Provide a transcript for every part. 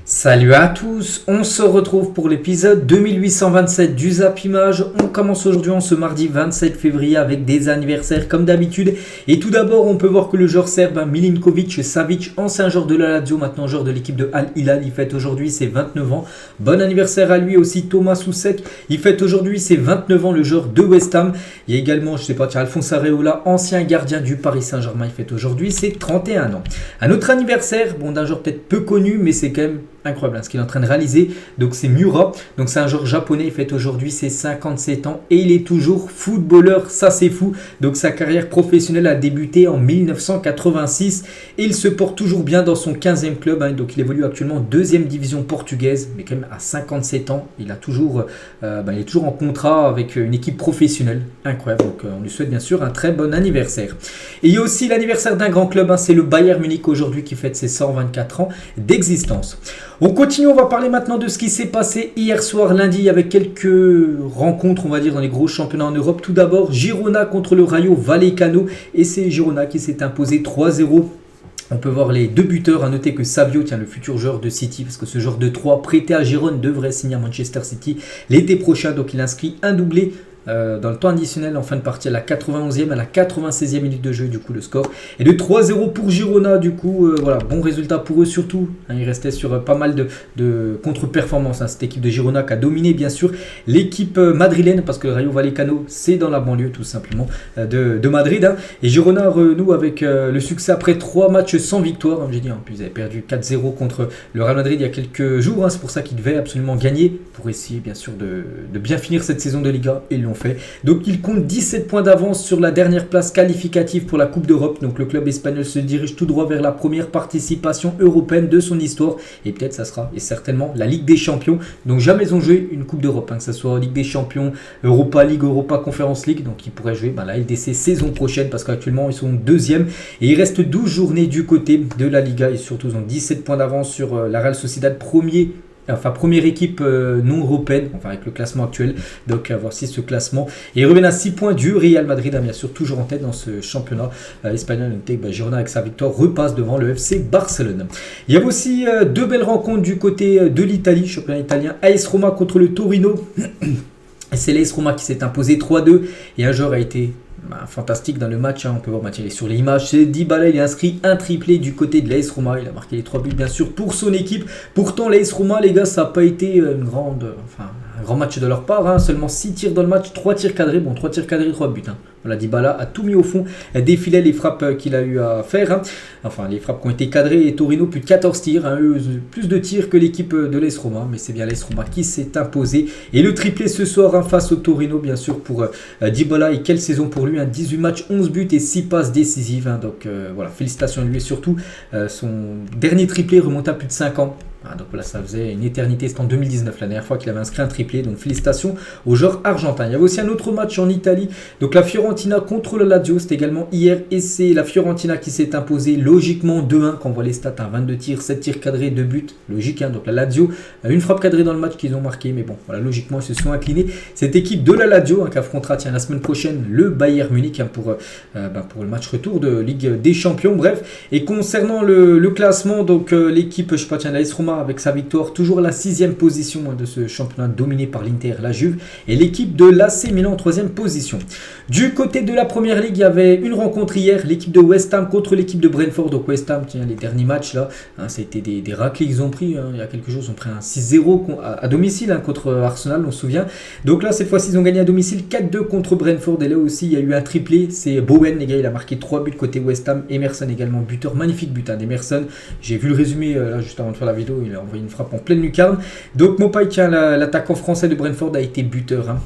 Salut à tous, on se retrouve pour l'épisode 2827 du Zap Image. On commence aujourd'hui en ce mardi 27 février avec des anniversaires comme d'habitude. Et tout d'abord, on peut voir que le joueur serbe Milinkovic Savic, ancien joueur de la Lazio, maintenant joueur de l'équipe de Al Hilal, il fête aujourd'hui ses 29 ans. Bon anniversaire à lui aussi Thomas Soucek, il fête aujourd'hui ses 29 ans, le joueur de West Ham. Il y a également, Alphonse Areola, ancien gardien du Paris Saint-Germain, il fête aujourd'hui ses 31 ans. Un autre anniversaire, d'un joueur peut-être peu connu, mais c'est quand même incroyable ce qu'il est en train de réaliser. Donc c'est Miura, donc c'est un joueur japonais, il fête aujourd'hui ses 57 ans et il est toujours footballeur, ça c'est fou. Donc sa carrière professionnelle a débuté en 1986 et il se porte toujours bien dans son 15e club, donc il évolue actuellement en 2e division portugaise, mais quand même à 57 ans, il est toujours en contrat avec une équipe professionnelle, incroyable. Donc on lui souhaite bien sûr un très bon anniversaire. Et il y a aussi l'anniversaire d'un grand club, c'est le Bayern Munich aujourd'hui qui fête ses 124 ans d'existence. On continue, on va parler maintenant de ce qui s'est passé hier soir lundi avec quelques rencontres, on va dire, dans les gros championnats en Europe. Tout d'abord, Girona contre le Rayo Vallecano et c'est Girona qui s'est imposé 3-0. On peut voir les deux buteurs, à noter que Savio, le futur joueur de City, parce que ce joueur de 3 prêté à Gérone devrait signer à Manchester City l'été prochain, donc il inscrit un doublé dans le temps additionnel en fin de partie à la 91e, à la 96e minute de jeu, du coup le score est de 3-0 pour Girona, du coup bon résultat pour eux surtout, il restait sur pas mal de contre-performances, cette équipe de Girona qui a dominé bien sûr l'équipe madrilène, parce que Rayo Vallecano c'est dans la banlieue tout simplement de Madrid, et Girona renoue avec le succès après 3 matchs sans victoire, j'ai dit, puis ils avaient perdu 4-0 contre le Real Madrid il y a quelques jours, c'est pour ça qu'ils devaient absolument gagner pour essayer bien sûr de bien finir cette saison de Liga, et ils l'ont fait. Donc il compte 17 points d'avance sur la dernière place qualificative pour la Coupe d'Europe. Donc le club espagnol se dirige tout droit vers la première participation européenne de son histoire. Et peut-être ça sera et certainement la Ligue des Champions. Donc jamais ils ont joué une Coupe d'Europe, que ce soit Ligue des Champions, Europa League, Europa Conference League. Donc ils pourraient jouer la LDC saison prochaine, parce qu'actuellement ils sont 2e. Et il reste 12 journées du côté de la Liga. Et surtout ils ont 17 points d'avance sur la Real Sociedad, première équipe non européenne, avec le classement actuel. Donc voici ce classement. Et ils reviennent à 6 points du Real Madrid, bien sûr, toujours en tête dans ce championnat espagnol. Girona avec sa victoire repasse devant le FC Barcelone. Il y avait aussi 2 belles rencontres du côté de l'Italie, championnat italien. AS Roma contre le Torino. C'est l'AS Roma qui s'est imposé 3-2 et un joueur a été fantastique dans le match, on peut voir sur les images, c'est Dybala, il a inscrit un triplé du côté de l'AS Roma, il a marqué les 3 buts bien sûr pour son équipe. Pourtant l'AS Roma, les gars, ça n'a pas été un grand match de leur part, seulement 6 tirs dans le match, 3 tirs cadrés, 3 tirs cadrés, 3 buts. Voilà, Dybala a tout mis au fond, défilait les frappes qu'il a eu à faire, les frappes qui ont été cadrées, et Torino plus de 14 tirs, plus de tirs que l'équipe de l'AS Roma, mais c'est bien l'AS Roma qui s'est imposé. Et le triplé ce soir face au Torino, bien sûr, pour Dybala, et quelle saison pour lui, 18 matchs, 11 buts et 6 passes décisives, donc voilà, félicitations à lui, et surtout son dernier triplé remonte à plus de 5 ans. Donc là ça faisait une éternité, c'était en 2019 la dernière fois qu'il avait inscrit un triplé, donc félicitations aux joueurs argentins. Il y avait aussi un autre match en Italie, donc la Fiorentina contre le Lazio, c'était également hier, et c'est la Fiorentina qui s'est imposée logiquement 2-1, quand on voit les stats, 22 tirs, 7 tirs cadrés, 2 buts, logique, donc la Lazio, une frappe cadrée dans le match qu'ils ont marqué, mais bon, voilà, logiquement ils se sont inclinés. Cette équipe de la Lazio qui affrontera la semaine prochaine le Bayern Munich pour le match retour de Ligue des Champions, bref. Et concernant le classement, donc l'équipe, l'AS Roma avec sa victoire, toujours à la 6e position de ce championnat dominé par l'Inter, la Juve, et l'équipe de l'AC Milan en 3e position. Du côté de la première ligue, il y avait une rencontre hier, l'équipe de West Ham contre l'équipe de Brentford. Donc West Ham, les derniers matchs là, ça a été des raclés qu'ils ont pris, il y a quelques jours ils ont pris un 6-0 à domicile contre Arsenal, on se souvient. Donc là cette fois-ci ils ont gagné à domicile 4-2 contre Brentford, et là aussi il y a eu un triplé, c'est Bowen, les gars, il a marqué 3 buts côté West Ham. Emerson également buteur, magnifique but d'Emerson, j'ai vu le résumé là juste avant de faire la vidéo, il a envoyé une frappe en pleine lucarne. Donc Mopai, l'attaquant français de Brentford, a été buteur.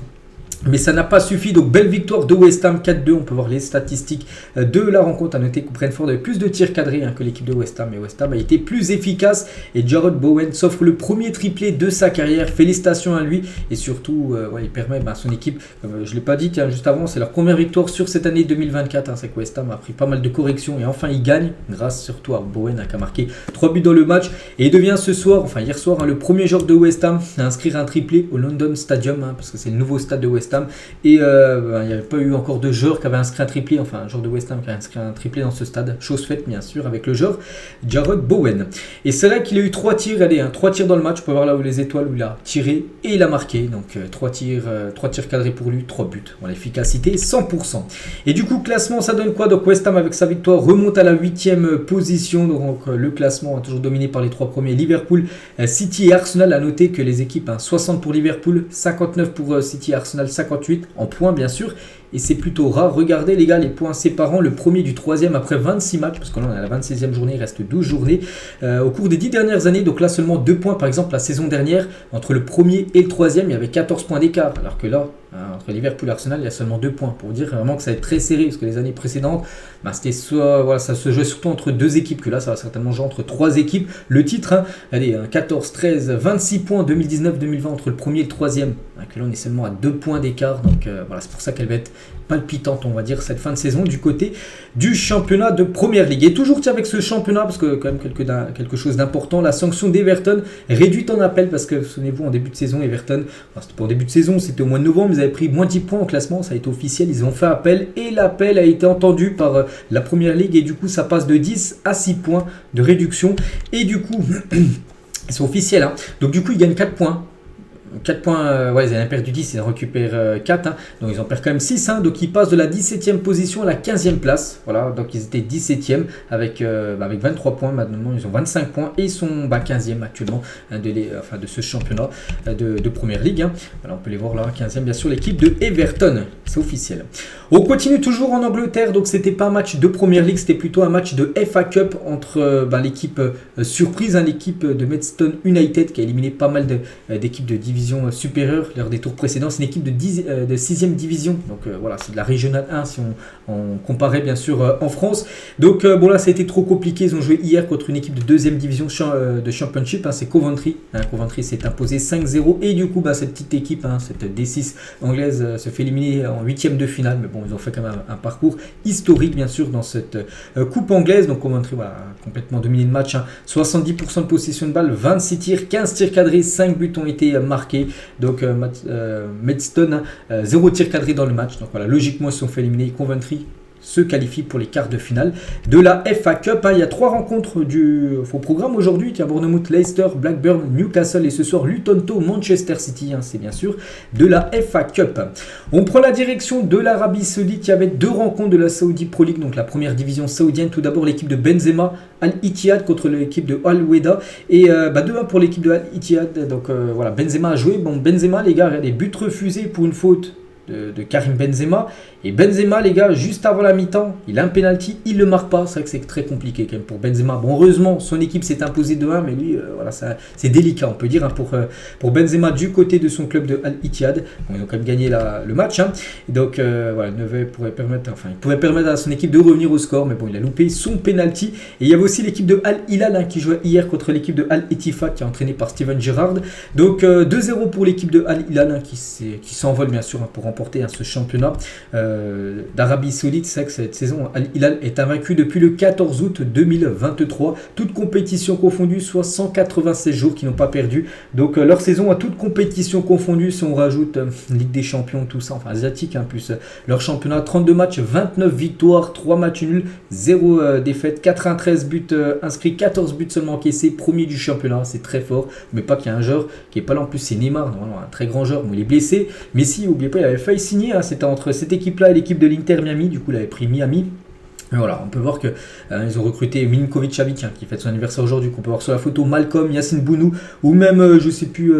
Mais ça n'a pas suffi, donc belle victoire de West Ham 4-2, on peut voir les statistiques de la rencontre. À noter que Brentford avait plus de tirs cadrés que l'équipe de West Ham, mais West Ham a été plus efficace, et Jarrod Bowen s'offre le premier triplé de sa carrière, félicitations à lui, et surtout il permet à son équipe, je ne l'ai pas dit juste avant, c'est leur première victoire sur cette année 2024, c'est que West Ham a pris pas mal de corrections, et enfin il gagne, grâce surtout à Bowen qui a marqué 3 buts dans le match, et il devient hier soir, le premier joueur de West Ham à inscrire un triplé au London Stadium, parce que c'est le nouveau stade de West West Ham. Et il n'y avait pas eu encore de joueur qui avait inscrit un triplé, enfin un joueur de West Ham qui a inscrit un triplé dans ce stade. Chose faite bien sûr avec le joueur Jarrod Bowen. Et c'est vrai qu'il a eu 3 tirs, 3 tirs dans le match. On peut voir là où les étoiles où il a tiré et il a marqué. Donc 3 tirs cadrés pour lui, 3 buts. Bon, l'efficacité 100%. Et du coup classement ça donne quoi? Donc West Ham avec sa victoire remonte à la 8e position. Donc le classement est toujours dominé par les 3 premiers, Liverpool, City et Arsenal. À noter que les équipes 60 pour Liverpool, 59 pour City, Arsenal 58 en points bien sûr. Et c'est plutôt rare. Regardez les gars, les points séparant le premier du troisième après 26 matchs, parce que là on est à la 26e journée, il reste 12 journées. Au cours des 10 dernières années, donc là seulement 2 points. Par exemple la saison dernière, entre le premier et le troisième, il y avait 14 points d'écart. Alors que là, entre Liverpool et Arsenal, il y a seulement 2 points. Pour vous dire vraiment que ça va être très serré, parce que les années précédentes, c'était soit, voilà, ça se jouait surtout entre 2 équipes, que là ça va certainement jouer entre 3 équipes. Le titre, allez, 14, 13, 26 points en 2019-2020 entre le premier et le troisième. Que là on est seulement à 2 points d'écart. Donc voilà, c'est pour ça qu'elle va être palpitante, on va dire, cette fin de saison du côté du championnat de Première Ligue. Et toujours avec ce championnat, parce que quand même quelque chose d'important, la sanction d'Everton réduite en appel, parce que souvenez-vous, en début de saison, Everton, c'était pas en début de saison, c'était au mois de novembre, ils avaient pris moins 10 points en classement, ça a été officiel, ils ont fait appel, et l'appel a été entendu par la Première Ligue, et du coup ça passe de 10 à 6 points de réduction, et du coup, c'est officiel, hein. Donc du coup ils gagnent 4 points. 4 points, ouais, ils avaient perdu 10, ils en récupèrent 4, hein. Donc ils en perdent quand même 6, hein. Donc ils passent de la 17e position à la 15e place, voilà, donc ils étaient 17e avec 23 points, maintenant ils ont 25 points et ils sont 15e actuellement, hein, de ce championnat de Première Ligue, hein. Voilà, on peut les voir là, 15e bien sûr, l'équipe de Everton, c'est officiel. On continue toujours en Angleterre, donc c'était pas un match de Première Ligue, c'était plutôt un match de FA Cup entre l'équipe surprise, hein, l'équipe de Maidstone United qui a éliminé pas mal d'équipes de division supérieure lors des tours précédents. C'est une équipe de 6e division, donc voilà, c'est de la régionale 1 si on comparait bien sûr en France. Donc bon là ça a été trop compliqué, ils ont joué hier contre une équipe de 2e division de Championship, hein, c'est Coventry, hein. Coventry s'est imposé 5-0 et du coup cette petite équipe, hein, cette D6 anglaise se fait éliminer en 8e de finale, mais bon ils ont fait quand même un parcours historique bien sûr dans cette coupe anglaise. Donc Coventry voilà, a complètement dominé le match, hein. 70% de possession de balle, 26 tirs, 15 tirs cadrés, 5 buts ont été marqués. Donc Maidstone, 0 tir cadré dans le match. Donc voilà, logiquement ils se sont fait éliminer. Coventry se qualifie pour les quarts de finale de la FA Cup, hein. Il y a 3 rencontres du faux programme aujourd'hui. Il y a Bournemouth, Leicester, Blackburn, Newcastle et ce soir Luton Town, Manchester City, hein, c'est bien sûr de la FA Cup. On prend la direction de l'Arabie Saoudite. Il y avait 2 rencontres de la Saudi Pro League, donc la première division saoudienne. Tout d'abord l'équipe de Benzema, Al-Ittihad contre l'équipe de Al-Weda et 2-1 pour l'équipe de Al-Ittihad. Donc voilà, Benzema a joué. Bon, Benzema les gars, les buts refusés pour une faute de Karim Benzema. Et Benzema, les gars, juste avant la mi-temps, il a un penalty, il ne le marque pas. C'est vrai que c'est très compliqué quand même pour Benzema. Bon, heureusement, son équipe s'est imposée 2-1, mais lui, voilà, c'est délicat, on peut dire, hein, pour Benzema du côté de son club de Al-Ittihad. Bon, ils ont quand même gagné le match, hein. Et donc, voilà, il pouvait permettre à son équipe de revenir au score, mais bon, il a loupé son penalty. Et il y avait aussi l'équipe de Al-Hilal, hein, qui jouait hier contre l'équipe de Al-Ettifaq, qui est entraînée par Steven Gerrard. Donc, 2-0 pour l'équipe de Al-Hilal, hein, qui s'envole bien sûr, hein, pour remporter, hein, ce championnat d'Arabie Saoudite. C'est vrai que cette saison, Al-Hilal est invaincu depuis le 14 août 2023. Toutes compétitions confondues, soit 196 jours qu'ils n'ont pas perdu. Donc leur saison à toutes compétitions confondues, si on rajoute Ligue des Champions, tout ça, enfin asiatique, hein, plus leur championnat, 32 matchs, 29 victoires, 3 matchs nuls, 0 défaite, 93 buts inscrits, 14 buts seulement encaissés, premier du championnat, c'est très fort. Mais pas qu'il y a un joueur qui est pas là, en plus c'est Neymar, normalement un très grand joueur, mais il est blessé. Messi, n'oubliez pas, il avait failli signer, hein, c'était entre cette équipe-là et l'équipe de l'Inter Miami, du coup il avait pris Miami. Mais voilà, on peut voir que ils ont recruté Milinkovic Savic, hein, qui fête son anniversaire aujourd'hui, qu'on peut voir sur la photo, Malcolm, Yassine Bounou, ou même, je sais plus,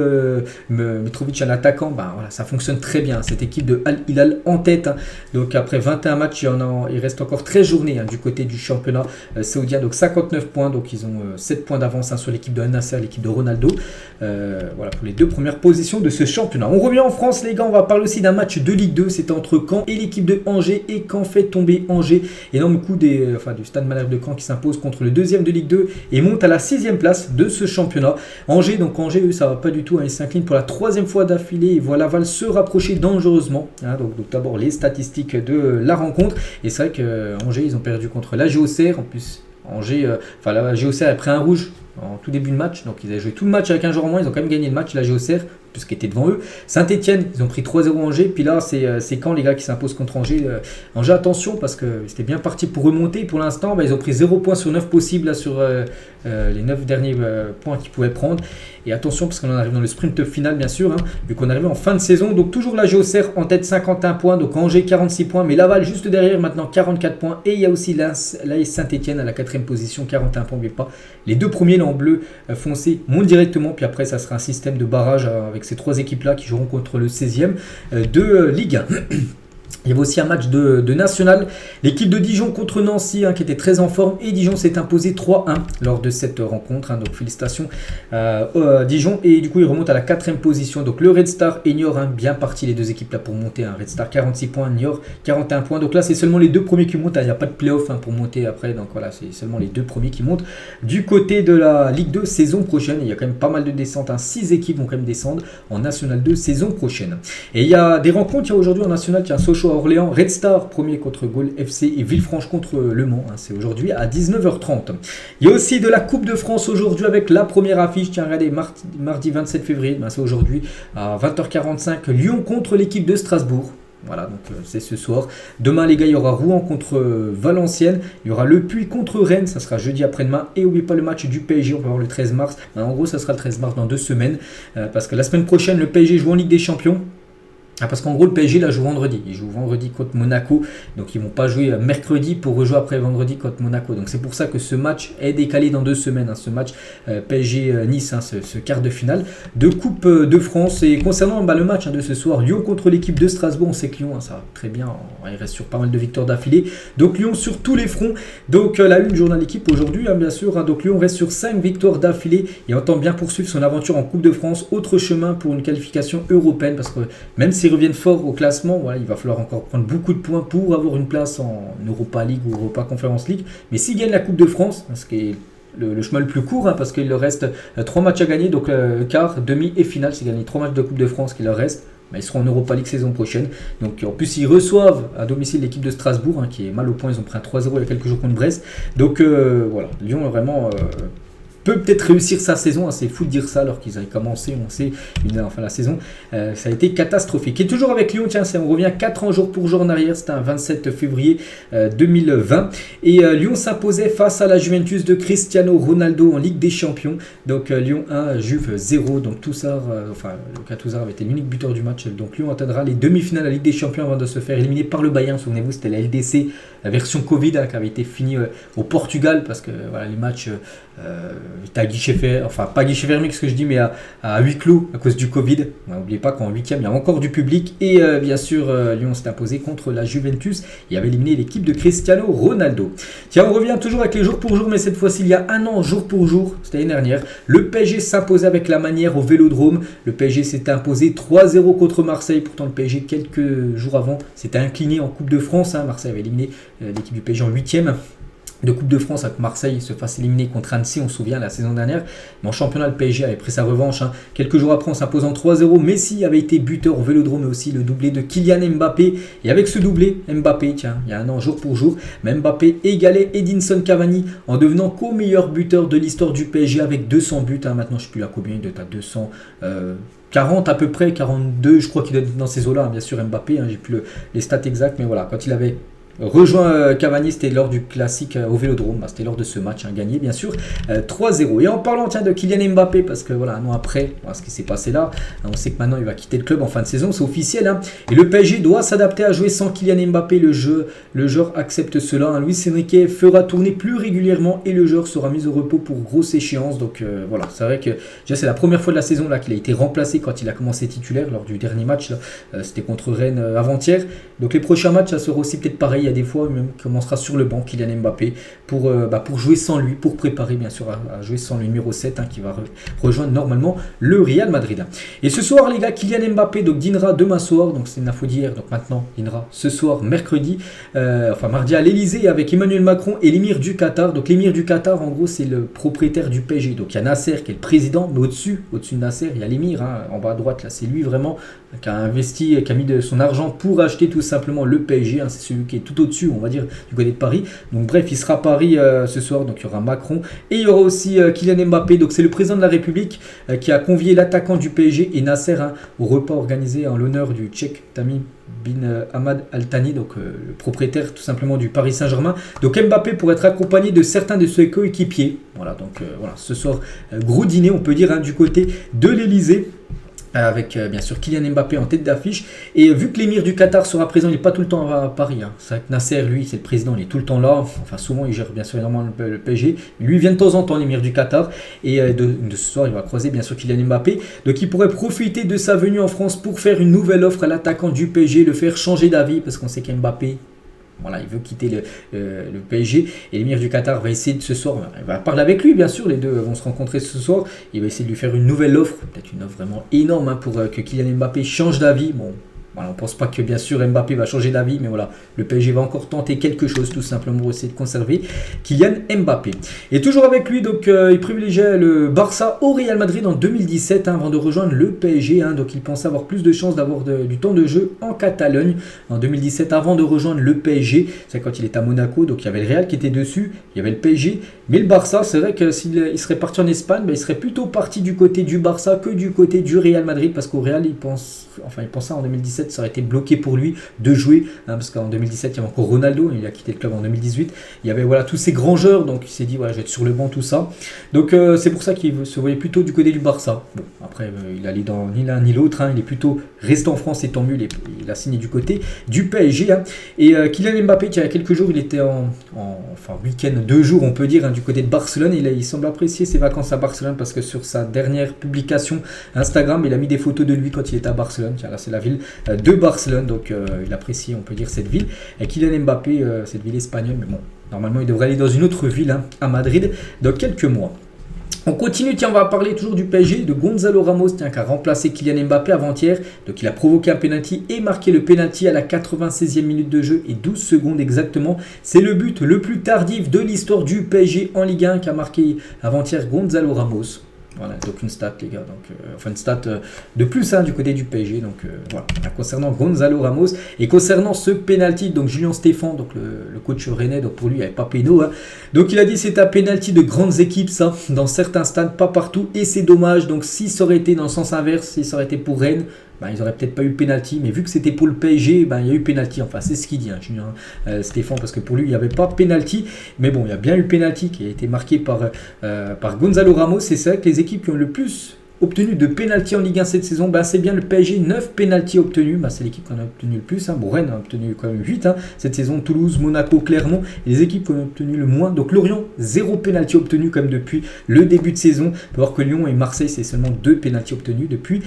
Mitrovic, un attaquant. Ben voilà, ça fonctionne très bien, cette équipe de Al-Hilal en tête, hein. Donc après 21 matchs, il reste encore 13 journées, hein, du côté du championnat saoudien, donc 59 points, donc ils ont 7 points d'avance, hein, sur l'équipe de Al-Nassr, l'équipe de Ronaldo. Voilà pour les 2 premières positions de ce championnat. On revient en France, les gars, on va parler aussi d'un match de Ligue 2, c'était entre Caen et l'équipe de Angers, et Caen fait tomber Angers. Énorme coup du Stade Malherbe de Caen qui s'impose contre le 2e de Ligue 2 et monte à la 6e place de ce championnat. Angers, eux, ça va pas du tout, hein, ils s'inclinent pour la 3e fois d'affilée et voient Laval se rapprocher dangereusement, hein. Donc d'abord les statistiques de la rencontre, et c'est vrai que Angers, ils ont perdu contre la Auxerre. En plus Angers, la Auxerre a pris un rouge en tout début de match, donc ils avaient joué tout le match avec un joueur en moins, ils ont quand même gagné le match, la Auxerre. puisqu'ils étaient devant eux. Saint-Etienne, ils ont pris 3-0 Angers. Puis là, c'est Caen, les gars, qui s'imposent contre Angers. Angers, attention, parce que c'était bien parti pour remonter. Pour l'instant, ils ont pris 0 points sur 9 possibles là, sur les 9 derniers points qu'ils pouvaient prendre. Et attention, parce qu'on arrive dans le sprint final, bien sûr, vu qu'on arrive en fin de saison. Donc toujours la Géocère en tête, 51 points. Donc Angers, 46 points. Mais Laval, juste derrière, maintenant 44 points. Et il y a aussi l'AS Saint-Etienne à la 4e position, 41 points. Mais pas les deux premiers, là en bleu foncé, montent directement. Puis après, ça sera un système de barrage avec ces 3 équipes-là qui joueront contre le 16e de Ligue 1. Il y avait aussi un match de National, l'équipe de Dijon contre Nancy qui était très en forme et Dijon s'est imposé 3-1 lors de cette rencontre, donc félicitations Dijon, et du coup il remonte à la 4e position. Donc le Red Star et Niort, bien parti les deux équipes là pour monter, Red Star 46 points, Niort 41 points, donc là c'est seulement les deux premiers qui montent, il n'y a pas de play-off pour monter après, donc voilà c'est seulement les deux premiers qui montent. Du côté de la Ligue 2 saison prochaine, il y a quand même pas mal de descentes, 6 équipes vont quand même descendre en National 2 saison prochaine. Et il y a des rencontres, il y a aujourd'hui en National, il y a Sochaux à Orléans, Red Star premier contre Gaulle FC et Villefranche contre Le Mans, c'est aujourd'hui à 19h30. Il y a aussi de la Coupe de France aujourd'hui avec la première affiche, tiens regardez, mardi 27 février, c'est aujourd'hui à 20h45, Lyon contre l'équipe de Strasbourg. Voilà, donc c'est ce soir. Demain, les gars, il y aura Rouen contre Valenciennes. Il y aura Le Puy contre Rennes. Ça sera jeudi après-demain. Et n'oubliez pas le match du PSG. On va voir le 13 mars. En gros, ça sera le 13 mars dans 2 semaines. Parce que la semaine prochaine, le PSG joue en Ligue des Champions. Parce qu'en gros, le PSG là joue vendredi. Ils jouent vendredi contre Monaco. Donc, ils ne vont pas jouer mercredi pour rejouer après vendredi contre Monaco. Donc, c'est pour ça que ce match est décalé dans 2 semaines. Ce match PSG-Nice, ce quart de finale de Coupe de France. Et concernant le match de ce soir, Lyon contre l'équipe de Strasbourg. On sait que Lyon, ça va très bien. Il reste sur pas mal de victoires d'affilée. Donc, Lyon sur tous les fronts. Donc, la une journal d'équipe aujourd'hui, bien sûr. Donc, Lyon reste sur 5 victoires d'affilée et entend bien poursuivre son aventure en Coupe de France. Autre chemin pour une qualification européenne. Parce que même si reviennent fort au classement, il va falloir encore prendre beaucoup de points pour avoir une place en Europa League ou Europa Conference League. Mais s'ils gagnent la Coupe de France, ce qui est le chemin le plus court, parce qu'il leur reste 3 matchs à gagner, donc quart, demi et finale, s'ils gagnent 3 matchs de Coupe de France qui leur restent, ils seront en Europa League saison prochaine. Donc en plus ils reçoivent à domicile l'équipe de Strasbourg, qui est mal au point, ils ont pris un 3-0 il y a quelques jours contre Brest. Donc voilà, Lyon vraiment peut peut-être réussir sa saison, c'est fou de dire ça alors qu'ils avaient commencé, on sait, la saison, ça a été catastrophique. Et toujours avec Lyon, on revient 4 ans jour pour jour en arrière, c'était un 27 février 2020, et Lyon s'imposait face à la Juventus de Cristiano Ronaldo en Ligue des Champions. Donc Lyon 1, Juve 0, donc Toussaint, Lucas Toussaint avait été l'unique buteur du match, donc Lyon atteindra les demi-finales de la Ligue des Champions avant de se faire éliminer par le Bayern. Souvenez-vous, c'était la LDC, la version Covid qui avait été finie au Portugal, parce que les matchs était à guichet fermé, enfin pas guichet fermé ce que je dis, mais à huis clos à cause du Covid. N'oubliez pas qu'en 8e il y a encore du public, et bien sûr Lyon s'est imposé contre la Juventus et avait éliminé l'équipe de Cristiano Ronaldo. Tiens, on revient toujours avec les jours pour jour, mais cette fois-ci il y a un an jour pour jour, c'était l'année dernière, le PSG s'imposait avec la manière au Vélodrome. Le PSG s'était imposé 3-0 contre Marseille. Pourtant le PSG quelques jours avant s'était incliné en Coupe de France, Marseille avait éliminé l'équipe du PSG en 8e de Coupe de France, avec Marseille se fasse éliminer contre Annecy, on se souvient la saison dernière. Mais en championnat, le PSG avait pris sa revanche. Quelques jours après, en s'imposant 3-0, Messi avait été buteur au Vélodrome, mais aussi le doublé de Kylian Mbappé. Et avec ce doublé, Mbappé, il y a un an jour pour jour, mais Mbappé égalait Edinson Cavani en devenant co-meilleur buteur de l'histoire du PSG avec 200 buts. Maintenant, je ne sais plus là combien, il doit être à 240 à peu près, 42, je crois qu'il doit être dans ces eaux-là, bien sûr Mbappé, j'ai plus les stats exacts, mais voilà, quand il avait rejoint Cavani, c'était lors du classique au Vélodrome, c'était lors de ce match gagné bien sûr 3-0. Et en parlant de Kylian Mbappé, parce que voilà, un an après ce qui s'est passé là, on sait que maintenant il va quitter le club en fin de saison, c'est officiel, et le PSG doit s'adapter à jouer sans Kylian Mbappé. Le joueur accepte cela, Luis Enrique fera tourner plus régulièrement et le joueur sera mis au repos pour grosse échéance. Donc voilà, c'est vrai que déjà c'est la première fois de la saison là qu'il a été remplacé quand il a commencé titulaire lors du dernier match là, c'était contre Rennes avant-hier. Donc les prochains matchs ça sera aussi peut-être pareil. Il y a des fois même commencera sur le banc Kylian Mbappé pour jouer sans lui, pour préparer bien sûr à jouer sans le numéro 7 qui va rejoindre normalement le Real Madrid. Et ce soir les gars, Kylian Mbappé dînera demain soir, donc c'est une info d'hier, donc maintenant dînera ce soir mercredi, mardi à l'Elysée avec Emmanuel Macron et l'émir du Qatar. Donc l'émir du Qatar en gros c'est le propriétaire du PSG, donc il y a Nasser qui est le président, mais au-dessus de Nasser il y a l'émir, en bas à droite là c'est lui vraiment qui a investi, qui a mis de son argent pour acheter tout simplement le PSG, c'est celui qui est tout tout au-dessus, on va dire, du côté de Paris. Donc bref, il sera à Paris ce soir, donc il y aura Macron. Et il y aura aussi Kylian Mbappé, donc c'est le président de la République qui a convié l'attaquant du PSG et Nasser au repas organisé en l'honneur du Tchèque Tamim bin Hamad Al Thani, donc le propriétaire tout simplement du Paris Saint-Germain. Donc Mbappé pourrait être accompagné de certains de ses coéquipiers. Voilà, donc voilà, ce soir, gros dîner, on peut dire, du côté de l'Elysée. Avec bien sûr Kylian Mbappé en tête d'affiche. Et vu que l'émir du Qatar sera présent, il n'est pas tout le temps à Paris. C'est vrai que Nasser, lui, c'est le président, il est tout le temps là. Enfin, souvent, il gère bien sûr énormément le PSG. Lui, il vient de temps en temps, l'émir du Qatar. Et de ce soir, il va croiser bien sûr Kylian Mbappé. Donc, il pourrait profiter de sa venue en France pour faire une nouvelle offre à l'attaquant du PSG, le faire changer d'avis, parce qu'on sait qu'Mbappé, voilà, il veut quitter le PSG et l'émir du Qatar va essayer de ce soir, il va parler avec lui bien sûr, les deux vont se rencontrer ce soir, il va essayer de lui faire une nouvelle offre, peut-être une offre vraiment énorme pour que Kylian Mbappé change d'avis. Bon, voilà, on ne pense pas que bien sûr Mbappé va changer d'avis, mais voilà, le PSG va encore tenter quelque chose tout simplement pour essayer de conserver Kylian Mbappé. Et toujours avec lui, donc il privilégiait le Barça au Real Madrid en 2017 avant de rejoindre le PSG. Donc il pensait avoir plus de chances d'avoir du temps de jeu en Catalogne en 2017 avant de rejoindre le PSG. C'est quand il était à Monaco, donc il y avait le Real qui était dessus, il y avait le PSG, mais le Barça, c'est vrai que s'il serait parti en Espagne, il serait plutôt parti du côté du Barça que du côté du Real Madrid, parce qu'au Real, il pensait en 2017 ça aurait été bloqué pour lui de jouer, parce qu'en 2017 il y avait encore Ronaldo, il a quitté le club en 2018, il y avait voilà tous ces grands joueurs, donc il s'est dit voilà, je vais être sur le banc, tout ça, donc c'est pour ça qu'il se voyait plutôt du côté du Barça. Bon, après il allait dans ni l'un ni l'autre, il est plutôt resté en France, et tant mieux, il a signé du côté du PSG. Et Kylian Mbappé, qui il y a quelques jours il était en week-end, 2 jours on peut dire, du côté de Barcelone, il semble apprécier ses vacances à Barcelone, parce que sur sa dernière publication Instagram, il a mis des photos de lui quand il était à Barcelone. Tiens, là c'est la ville de Barcelone, donc il apprécie, on peut dire, cette ville. Et Kylian Mbappé, cette ville espagnole, mais bon, normalement il devrait aller dans une autre ville, à Madrid, dans quelques mois. On continue, tiens, on va parler toujours du PSG, de Gonzalo Ramos, qui a remplacé Kylian Mbappé avant-hier. Donc il a provoqué un penalty et marqué le penalty à la 96e minute de jeu et 12 secondes exactement. C'est le but le plus tardif de l'histoire du PSG en Ligue 1 qu'a marqué avant-hier Gonzalo Ramos. Voilà, donc une stat les gars, donc une stat de plus du côté du PSG, donc voilà, concernant Gonzalo Ramos. Et concernant ce penalty, donc Julien Stéphan, donc le coach rennais, donc pour lui il n'y avait pas péno, donc il a dit c'est un penalty de grandes équipes, ça, dans certains stades, pas partout, et c'est dommage. Donc si ça aurait été dans le sens inverse, si ça aurait été pour Rennes, ils n'auraient peut-être pas eu penalty, mais vu que c'était pour le PSG, il y a eu penalty. Enfin, c'est ce qu'il dit, Julien Stéphan, parce que pour lui, il n'y avait pas penalty. Mais bon, il y a bien eu penalty qui a été marqué par Gonzalo Ramos. Et c'est vrai que les équipes qui ont le plus obtenu de pénalty en Ligue 1 cette saison, c'est bien le PSG, 9 pénalty obtenus, c'est l'équipe qui en a obtenu le plus, Bon, Rennes a obtenu quand même 8 cette saison, Toulouse, Monaco, Clermont, et les équipes qui ont obtenu le moins, donc Lorient, 0 pénalty obtenu comme depuis le début de saison. On peut voir que Lyon et Marseille, c'est seulement 2 pénalty obtenus depuis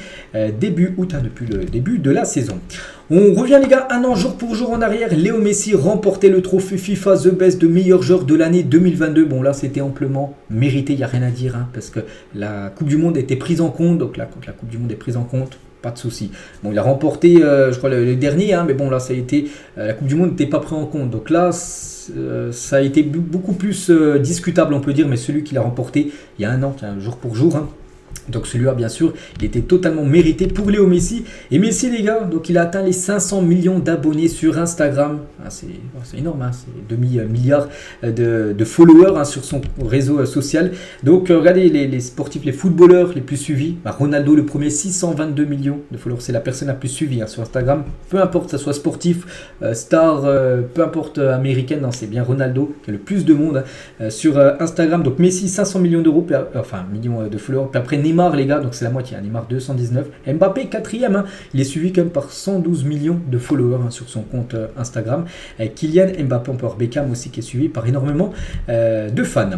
début août, depuis le début de la saison. On revient les gars, un an jour pour jour en arrière, Léo Messi remportait le trophée FIFA The Best de meilleur joueur de l'année 2022. Bon là c'était amplement mérité, il n'y a rien à dire, parce que la Coupe du Monde était prise en compte, donc là quand la Coupe du Monde est prise en compte, pas de souci. Bon, il a remporté, je crois, le dernier, mais bon, là, ça a été. La Coupe du Monde n'était pas prise en compte. Donc là, ça a été beaucoup plus discutable, on peut dire, mais celui qui l'a remporté il y a un an, jour pour jour, Donc celui-là, bien sûr, il était totalement mérité pour Léo Messi. Et Messi, les gars, donc il a atteint les 500 millions d'abonnés sur Instagram. C'est énorme, c'est demi-milliard de followers sur son réseau social. Donc regardez les sportifs, les footballeurs les plus suivis. Ronaldo, le premier, 622 millions de followers. C'est la personne la plus suivie sur Instagram. Peu importe, que ça soit sportif, star, peu importe américaine, c'est bien Ronaldo qui a le plus de monde sur Instagram. Donc Messi, 500 millions d'euros, millions de followers. Puis après Neymar, les gars, donc c'est la moitié, Neymar 219. Mbappé 4e, il est suivi quand même par 112 millions de followers sur son compte Instagram. Kylian Mbappé, on peut voir Beckham aussi qui est suivi par énormément de fans.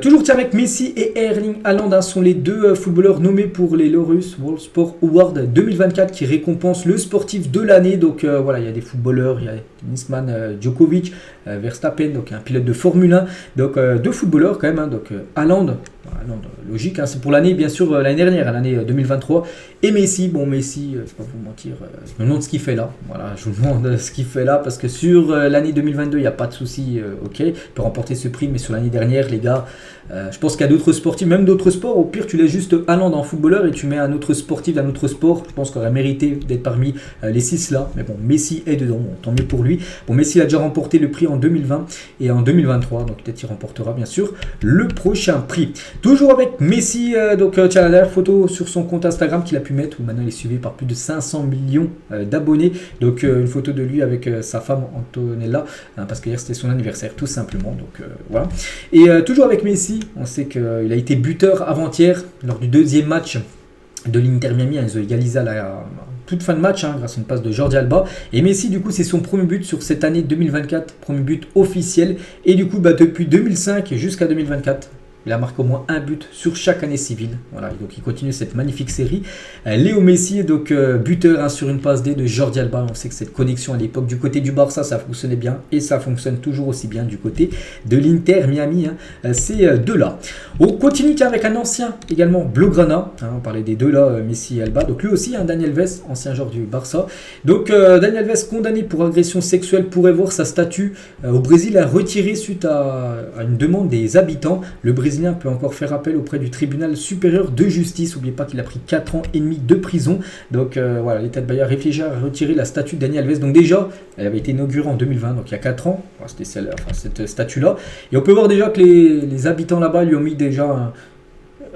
Toujours avec Messi et Erling Haaland, sont les deux footballeurs nommés pour les Laureus World Sport Award 2024 qui récompense le sportif de l'année. Donc voilà, il y a des footballeurs, il y a tennisman Djokovic, Verstappen, donc un pilote de Formule 1, donc deux footballeurs quand même, donc Haaland Voilà, non, logique, hein, c'est pour l'année, bien sûr, l'année dernière, l'année 2023. Et Messi, Messi, je ne vais pas vous mentir, je me demande ce qu'il fait là. Voilà, je vous demande ce qu'il fait là, parce que sur l'année 2022, il n'y a pas de souci, ok, il peut remporter ce prix, mais sur l'année dernière, les gars, je pense qu'il y a d'autres sportifs, même d'autres sports, au pire, tu laisses juste Haaland en footballeur et tu mets un autre sportif d'un autre sport, je pense qu'il aurait mérité d'être parmi les 6 là, mais bon, Messi est dedans, bon, tant mieux pour lui. Bon, Messi a déjà remporté le prix en 2020 et en 2023, donc peut-être il remportera bien sûr le prochain prix. Toujours avec Messi, donc tiens, la dernière photo sur son compte Instagram qu'il a pu mettre, où maintenant il est suivi par plus de 500 millions d'abonnés. Donc une photo de lui avec sa femme Antonella, hein, parce qu'hier c'était son anniversaire tout simplement. Donc voilà. Et toujours avec Messi, on sait qu'il a été buteur avant-hier lors du deuxième match de l'Inter Miami. Ils ont égalisé à la toute fin de match, hein, grâce à une passe de Jordi Alba. Et Messi, du coup, c'est son premier but sur cette année 2024, premier but officiel. Et du coup, depuis 2005 jusqu'à 2024, il a marqué au moins un but sur chaque année civile. Voilà, et donc il continue cette magnifique série. Léo Messi, donc buteur, hein, sur une passe D de Jordi Alba. On sait que cette connexion à l'époque du côté du Barça, ça fonctionnait bien. Et ça fonctionne toujours aussi bien du côté de l'Inter Miami. Hein, ces deux-là. On continue avec un ancien également, Blaugrana. Hein, on parlait des deux là, Messi et Alba. Donc lui aussi, hein, Dani Alves, ancien joueur du Barça. Donc Dani Alves, condamné pour agression sexuelle, pourrait voir sa statue au Brésil retirée suite à une demande des habitants. Le Brésilien peut encore faire appel auprès du tribunal supérieur de justice. N'oubliez pas qu'il a pris 4 ans et demi de prison. Donc voilà, l'État de Bahia réfléchit à retirer la statue de Dani Alves. Donc déjà, elle avait été inaugurée en 2020, donc il y a 4 ans. Voilà, c'était cette statue-là. Et on peut voir déjà que les habitants là-bas lui ont mis déjà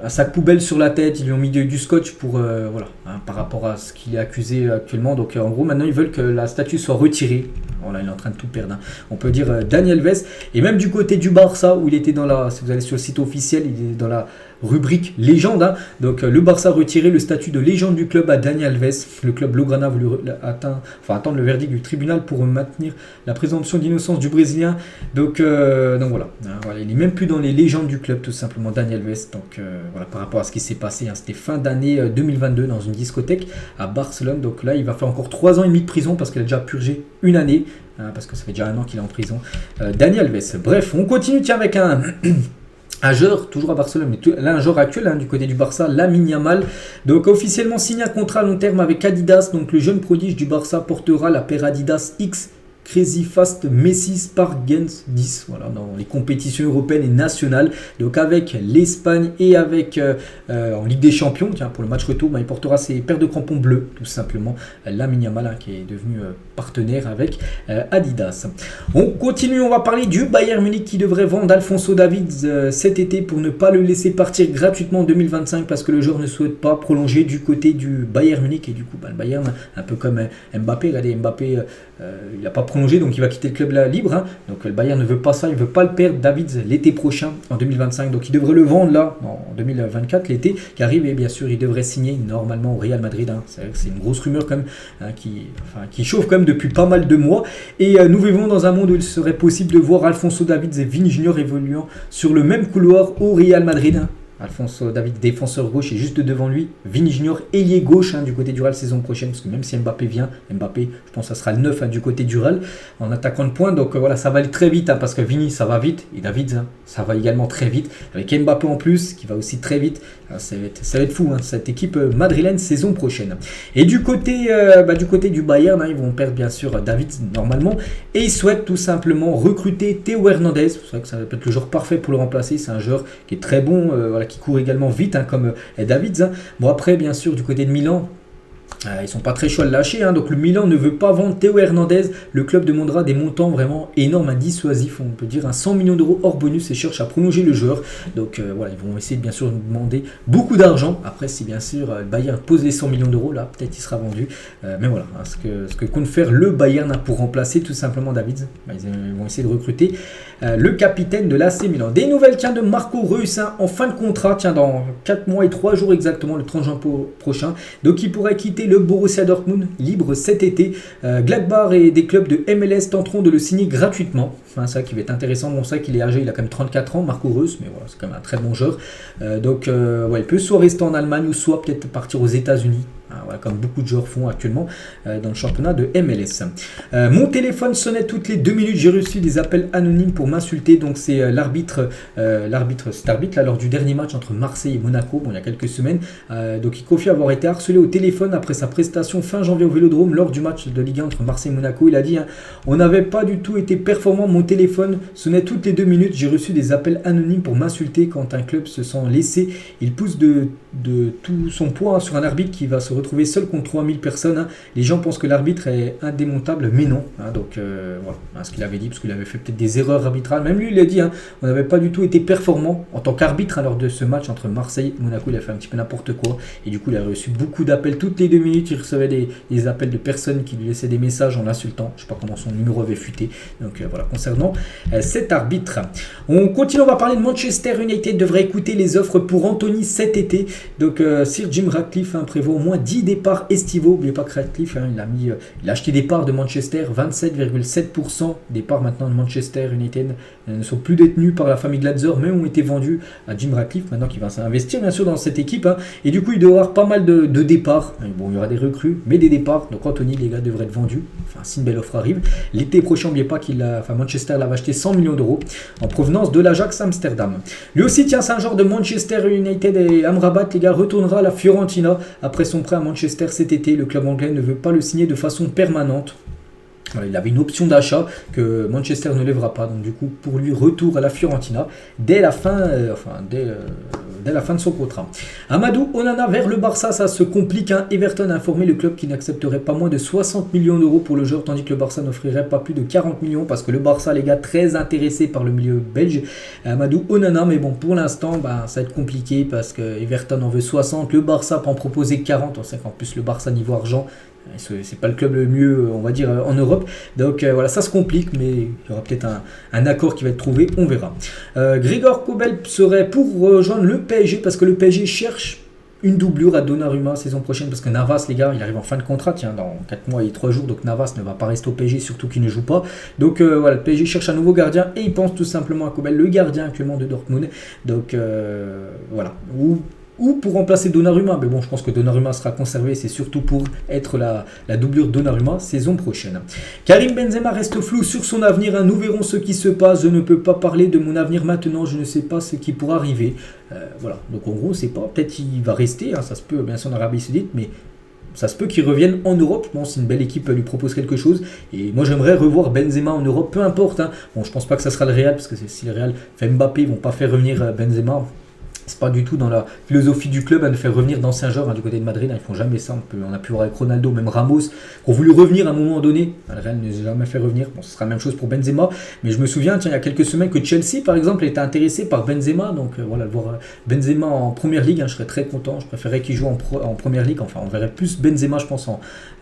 un sac poubelle sur la tête, ils lui ont mis du scotch pour voilà, hein, par rapport à ce qu'il est accusé actuellement. Donc en gros maintenant ils veulent que la statue soit retirée. Voilà, il est en train de tout perdre, hein. On peut dire Dani Alves. Et même du côté du Barça, où il était dans la, si vous allez sur le site officiel, il est dans la rubrique légende, hein. Donc le Barça a retiré le statut de légende du club à Dani Alves. Le club Blaugrana a voulu attendre le verdict du tribunal pour maintenir la présomption d'innocence du Brésilien. Donc voilà, hein, voilà, il n'est même plus dans les légendes du club tout simplement, Dani Alves. Donc voilà, par rapport à ce qui s'est passé, hein, c'était fin d'année 2022 dans une discothèque à Barcelone. Donc là il va faire encore 3 ans et demi de prison parce qu'il a déjà purgé une année, hein, parce que ça fait déjà 1 an qu'il est en prison, Dani Alves. Bref, on continue avec un joueur, toujours à Barcelone, mais là un joueur actuel, hein, du côté du Barça, Lamine Yamal. Donc officiellement signé un contrat à long terme avec Adidas. Donc le jeune prodige du Barça portera la paire Adidas X Crazy Fast Messi Spark Gens 10, voilà, dans les compétitions européennes et nationales. Donc avec l'Espagne et avec en Ligue des Champions, tiens, pour le match retour, il portera ses paires de crampons bleus, tout simplement. Lamine Yamal, hein, qui est devenu partenaire avec Adidas. On continue, on va parler du Bayern Munich qui devrait vendre Alphonso Davies cet été pour ne pas le laisser partir gratuitement en 2025 parce que le joueur ne souhaite pas prolonger du côté du Bayern Munich. Et du coup, le Bayern, un peu comme Mbappé, regardez, Mbappé, il n'a pas prolongé, donc il va quitter le club là libre, hein. Donc le Bayern ne veut pas ça, il ne veut pas le perdre Davies l'été prochain en 2025, donc il devrait le vendre là en 2024, l'été qui arrive. Et bien sûr il devrait signer normalement au Real Madrid, hein. C'est une grosse rumeur quand même, hein, qui chauffe quand même depuis pas mal de mois. Et nous vivons dans un monde où il serait possible de voir Alphonso Davies et Vini Junior évoluant sur le même couloir au Real Madrid, hein. Alphonso Davies, défenseur gauche, et juste devant lui Vini Junior, ailier gauche, hein, du côté du Real saison prochaine, parce que même si Mbappé vient, Mbappé, je pense que ça sera le 9, hein, du côté du Real en attaquant de pointe. Donc voilà, ça va aller très vite, hein, parce que Vini ça va vite, et Davies, hein, ça va également très vite, avec Mbappé en plus qui va aussi très vite. Ça va être fou, hein, cette équipe madrilène saison prochaine. Et du côté du Bayern, hein, ils vont perdre bien sûr Davies normalement, et ils souhaitent tout simplement recruter Théo Hernandez. C'est vrai que ça va être le joueur parfait pour le remplacer. C'est un joueur qui est très bon, voilà, qui court également vite, hein, comme Davies, hein. Bon après bien sûr du côté de Milan, ils sont pas très chauds à le lâcher, hein. Donc le Milan ne veut pas vendre Théo Hernandez. Le club demandera des montants vraiment énormes, hein, dissuasifs, on peut dire 100 millions d'euros hors bonus, et cherche à prolonger le joueur. Donc voilà, ils vont essayer bien sûr de demander beaucoup d'argent. Après si bien sûr le Bayern pose les 100 millions d'euros, là peut-être il sera vendu. Mais voilà, hein, ce que compte faire le Bayern, hein, pour remplacer tout simplement Davies, ils vont essayer de recruter le capitaine de l'AC Milan. Des nouvelles, tiens, de Marco Reus, hein, en fin de contrat, tiens, dans 4 mois et 3 jours exactement, le 30 juin prochain. Donc il pourrait quitter le Borussia Dortmund libre cet été. Gladbach et des clubs de MLS tenteront de le signer gratuitement. Enfin, ça qui va être intéressant. Bon, ça qu'il est âgé, il a quand même 34 ans, Marco Reus, mais voilà, c'est quand même un très bon joueur. Il peut soit rester en Allemagne ou soit peut-être partir aux États-Unis. Voilà, comme beaucoup de joueurs font actuellement dans le championnat de MLS. Mon téléphone sonnait toutes les 2 minutes, j'ai reçu des appels anonymes pour m'insulter, donc c'est l'arbitre là, lors du dernier match entre Marseille et Monaco, il y a quelques semaines, donc il confie avoir été harcelé au téléphone après sa prestation fin janvier au Vélodrome lors du match de Ligue 1 entre Marseille et Monaco. Il a dit on n'avait pas du tout été performant, mon téléphone sonnait toutes les 2 minutes, j'ai reçu des appels anonymes pour m'insulter. Quand un club se sent laissé, il pousse de tout son poids sur un arbitre qui va se retrouver seul contre 3000 personnes. Les gens pensent que l'arbitre est indémontable, mais non. Donc voilà ce qu'il avait dit, parce qu'il avait fait peut-être des erreurs arbitrales. Même lui, il a dit on n'avait pas du tout été performant en tant qu'arbitre lors de ce match entre Marseille et Monaco. Il a fait un petit peu n'importe quoi. Et du coup, il a reçu beaucoup d'appels. Toutes les 2 minutes, il recevait des appels de personnes qui lui laissaient des messages en l'insultant. Je ne sais pas comment son numéro avait fuité. Donc voilà, concernant cet arbitre. On continue, on va parler de Manchester United. Devrait écouter les offres pour Anthony cet été. Donc Sir Jim Ratcliffe prévoit au moins 10 départs estivaux. N'oubliez pas que Ratcliffe, il a acheté des parts de Manchester. 27,7% des parts maintenant de Manchester United ne sont plus détenus par la famille Glazer, mais ont été vendus à Jim Ratcliffe. Maintenant qu'il va s'investir bien sûr dans cette équipe. Et du coup, il doit y avoir pas mal de départs. Bon, il y aura des recrues, mais des départs. Donc Anthony, les gars, devrait être vendu. Enfin, si une belle offre arrive. L'été prochain, n'oubliez pas Manchester l'avait acheté 100 millions d'euros en provenance de l'Ajax Amsterdam. Lui aussi, tiens, c'est un genre de Manchester United et Amrabat, les gars, retournera à la Fiorentina après son prêt à Manchester cet été. Le club anglais ne veut pas le signer de façon permanente. Il avait une option d'achat que Manchester ne lèvera pas. Donc du coup, pour lui, retour à la Fiorentina dès la fin de son contrat. Amadou Onana vers le Barça, ça se complique. Everton a informé le club qui n'accepterait pas moins de 60 millions d'euros pour le joueur, tandis que le Barça n'offrirait pas plus de 40 millions parce que le Barça, les gars, très intéressé par le milieu belge Amadou Onana. Mais bon, pour l'instant, ça va être compliqué parce que Everton en veut 60. Le Barça peut en proposer 40. On sait qu'en plus, le Barça, niveau argent, c'est pas le club le mieux, on va dire, en Europe. Donc voilà, ça se complique, mais il y aura peut-être un accord qui va être trouvé, on verra. Grigor Kobel serait pour rejoindre le PSG parce que le PSG cherche une doublure à Donnarumma saison prochaine parce que Navas, les gars, il arrive en fin de contrat, dans 4 mois et 3 jours, donc Navas ne va pas rester au PSG, surtout qu'il ne joue pas. Donc voilà, le PSG cherche un nouveau gardien et il pense tout simplement à Kobel, le gardien actuellement de Dortmund. Donc voilà, ou pour remplacer Donnarumma, mais bon, je pense que Donnarumma sera conservé, c'est surtout pour être la doublure Donnarumma saison prochaine. Karim Benzema reste flou sur son avenir, nous verrons ce qui se passe, je ne peux pas parler de mon avenir maintenant, je ne sais pas ce qui pourra arriver. Voilà, donc en gros, c'est pas, peut-être il va rester, ça se peut bien sûr en Arabie Saoudite, mais ça se peut qu'il revienne en Europe. Bon, si une belle équipe lui propose quelque chose. Et moi, j'aimerais revoir Benzema en Europe, peu importe. Bon, je pense pas que ça sera le Real, parce que si le Real fait Mbappé, ils vont pas faire revenir Benzema. C'est pas du tout dans la philosophie du club de faire revenir d'anciens joueurs du côté de Madrid. Ils font jamais ça. On a pu voir avec Ronaldo, même Ramos, qui ont voulu revenir à un moment donné. Le Real ne les a jamais fait revenir. Bon, ce sera la même chose pour Benzema. Mais je me souviens, il y a quelques semaines que Chelsea, par exemple, était intéressé par Benzema. Donc voilà, voir Benzema en Première Ligue, je serais très content. Je préférerais qu'il joue en Première Ligue. Enfin, on verrait plus Benzema, je pense.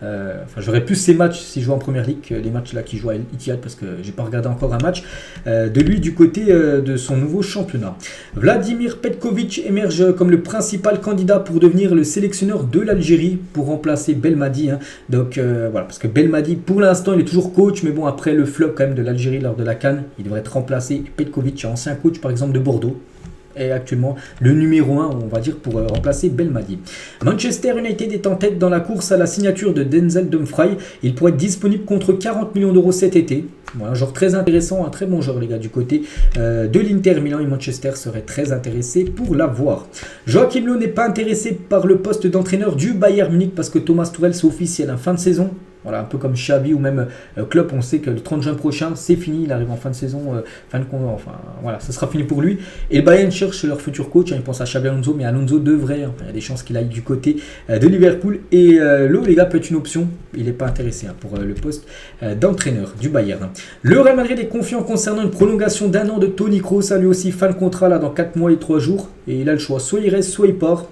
Je verrais plus ses matchs s'il joue en Première Ligue que les matchs là qu'il joue à Etihad, parce que j'ai pas regardé encore un match de lui du côté de son nouveau championnat. Vladimir Petkovic émerge comme le principal candidat pour devenir le sélectionneur de l'Algérie pour remplacer Belmadi. Donc voilà, parce que Belmadi pour l'instant il est toujours coach, mais bon, après le flop quand même de l'Algérie lors de la CAN, il devrait être remplacé. Petkovic, ancien coach par exemple de Bordeaux, est actuellement le numéro 1, on va dire, pour remplacer Belmadi. Manchester United est en tête dans la course à la signature de Denzel Dumfries. Il pourrait être disponible contre 40 millions d'euros cet été. Voilà, un joueur très intéressant, un très bon joueur, les gars, du côté de l'Inter Milan, et Manchester serait très intéressé pour l'avoir. Joachim Löw n'est pas intéressé par le poste d'entraîneur du Bayern Munich parce que Thomas Tuchel, c'est officiel, fin de saison. Voilà, un peu comme Xavi ou même Klopp, on sait que le 30 juin prochain, c'est fini, il arrive en fin de saison, voilà, ça sera fini pour lui. Et le Bayern cherche leur futur coach, ils pensent à Xabi Alonso, mais Alonso devrait, il y a des chances qu'il aille du côté de Liverpool. Et Löw, les gars, peut être une option, il n'est pas intéressé pour le poste d'entraîneur du Bayern. Le Real Madrid est confiant concernant une prolongation d'1 an de Toni Kroos, lui aussi fin de contrat là dans 4 mois et 3 jours, et il a le choix, soit il reste, soit il part.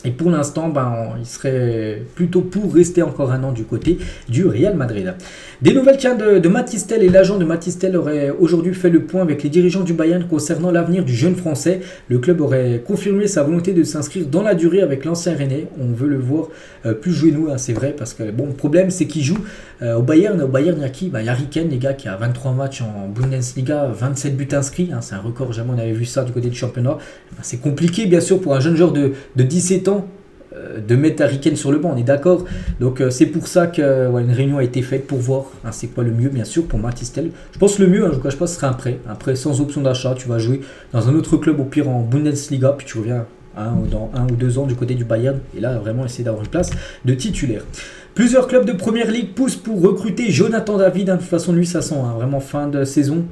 Et pour l'instant, il serait plutôt pour rester encore 1 an du côté du Real Madrid. Des nouvelles de Mathys Tel, et l'agent de Mathys Tel aurait aujourd'hui fait le point avec les dirigeants du Bayern concernant l'avenir du jeune Français. Le club aurait confirmé sa volonté de s'inscrire dans la durée avec l'ancien Rennais. On veut le voir plus jouer nous, c'est vrai, parce que bon, le problème c'est qu'il joue au Bayern. Au Bayern, il y a qui ? Il y a Harry Kane, les gars, qui a 23 matchs en Bundesliga, 27 buts inscrits. C'est un record, jamais on avait vu ça du côté du championnat. C'est compliqué, bien sûr, pour un jeune joueur de 17 ans de mettre Harry Kane sur le banc, on est d'accord. Donc c'est pour ça qu'une réunion a été faite pour voir c'est quoi le mieux, bien sûr, pour Mathys Tel. Je pense que le mieux, je ne cache pas, ce serait un prêt sans option d'achat. Tu vas jouer dans un autre club, au pire en Bundesliga, puis tu reviens dans 1 ou 2 ans du côté du Bayern, et là vraiment essayer d'avoir une place de titulaire. Plusieurs clubs de Première Ligue poussent pour recruter Jonathan David. De toute façon, lui, ça sent vraiment fin de saison.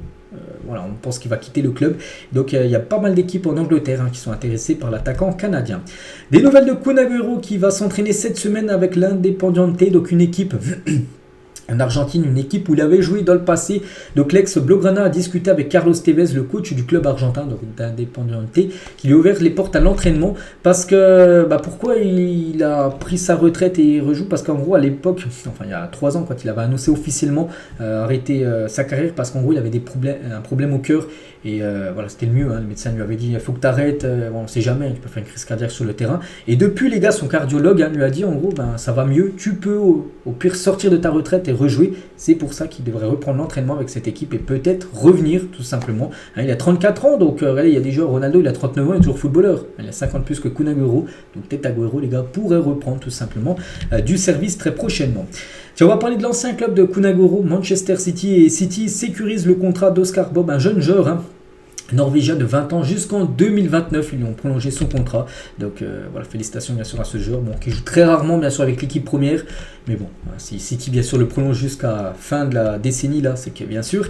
Voilà, on pense qu'il va quitter le club. Donc il y a pas mal d'équipes en Angleterre qui sont intéressées par l'attaquant canadien. Des nouvelles de Kun Agüero qui va s'entraîner cette semaine avec l'Independiente, donc une équipe en Argentine, une équipe où il avait joué dans le passé. Donc l'ex Blaugrana a discuté avec Carlos Tevez, le coach du club argentin, donc d'Independiente, qui lui a ouvert les portes à l'entraînement. Parce que, pourquoi il a pris sa retraite et il rejoue? Parce qu'en gros, à l'époque, enfin il y a 3 ans, quand il avait annoncé officiellement arrêter sa carrière, parce qu'en gros, il avait un problème au cœur. Et voilà, c'était le mieux. Le médecin lui avait dit, il faut que tu arrêtes. On ne sait jamais, tu peux faire une crise cardiaque sur le terrain. Et depuis, les gars, son cardiologue lui a dit, en gros, ça va mieux. Tu peux au pire sortir de ta retraite et rejouer. C'est pour ça qu'il devrait reprendre l'entraînement avec cette équipe et peut-être revenir tout simplement. Il a 34 ans, donc il y a des joueurs. Ronaldo, il a 39 ans, il est toujours footballeur. Il a 50 plus que Kun Agüero. Donc peut-être Agüero, les gars, pourrait reprendre tout simplement du service très prochainement. Tiens, on va parler de l'ancien club de Kun Agüero, Manchester City. Et City sécurise le contrat d'Oscar Bob, un jeune joueur norvégien de 20 ans jusqu'en 2029. Ils lui ont prolongé son contrat. Donc voilà, félicitations bien sûr à ce joueur qui joue très rarement bien sûr avec l'équipe première. Mais bon, si City bien sûr le prolonge jusqu'à fin de la décennie là, c'est que bien sûr